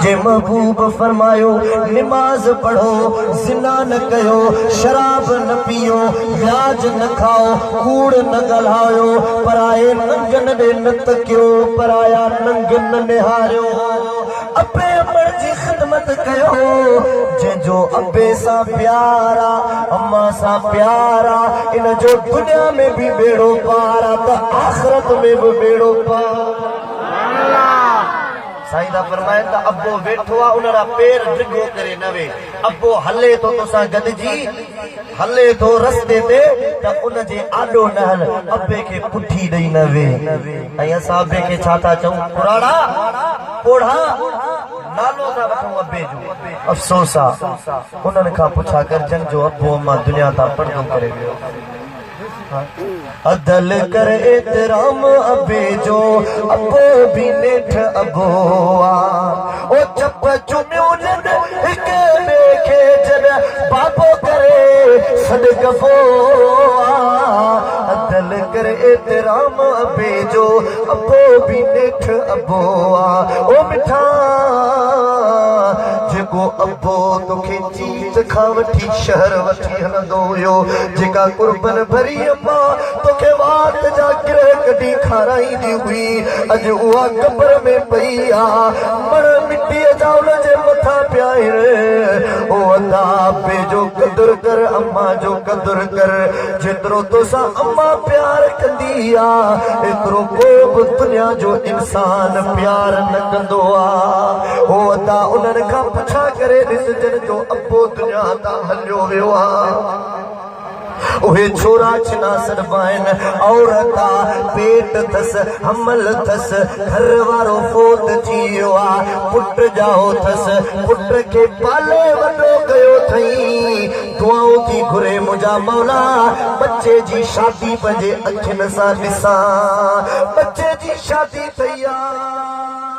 मुझे महबूब फरमायो नमाज पढ़ो, जिना न कयो, शराब न पियो, ब्याज न खाओ, कूड़ न गलायो, पराए नंगन दे न तकियो, पराया नंगन न निहारियो, अबे अमर जी खिदमत कयो। जंहिंजो अबे सा प्यारा अम्मा सा प्यारा इन जो दुनिया में भी बेड़ो पारा तो आखिरत में भी बेड़ो पारा। साईं फरमाए त अबो वेठो आहे उनरा पेर डिगो करे नवे, अबो हले तो तोसां गॾिजी हले तो रस्ते ते त उन जे आॾो न हल, अबे खे पुठी ॾेई न वे। ऐं असां अबे खे छा था चऊं, पुराड़ा पोढ़ा नालो था वठूं अबे जो। अफ़सोस आहे उन्हनि खां पुछा कर जंहिंजो अबो अम्मा दुनिया तां पर्दो करे वियो। अदल कर एतराम अबे जो, अबो भी नेठ अबो आ, ओ चप चुमियो जद हिक देखे जद बाबो करे सदगफो आ। अदल कर एतराम अबे जो, अबो भी नेठ अबो आ, ओ मिठा जेको अबो तोखे चीज खां वठी शहर वठी हलंदो हुयो, जेका कुर्बन भरी अम्मा तोखे वात जा गिरह कढी खाराईंदी हुई, अॼु उहा कब्र में पई आ, मर मिटीअ जा उनजे मथां पिया आहिनि। ओ अदा अबे जो क़दुरु कर, अम्मा जो क़दुरु कर, जेतिरो तोसां अम्मा प्यार कंदी आ एतिरो को बि दुनिया जो इंसान प्यार न कंदो आ। ओ अदा उन्हनि खां पुछा करे ॾिस जंहिंजो अबो दुनिया तां हलियो वियो आ। उहे छोरा छिना सॾबाइनि, औरत पेट थस, हमल थस, घर वारो फोत थी वियो आहे, पुट जाओ थस, पुट खे पाले वॾो कयो अथई, दुआऊं थी घुरे मुंहिंजा मौला बच्चे जी शादी पंहिंजे अखियुनि सां ॾिसां, बच्चे जी शादी थई आहे।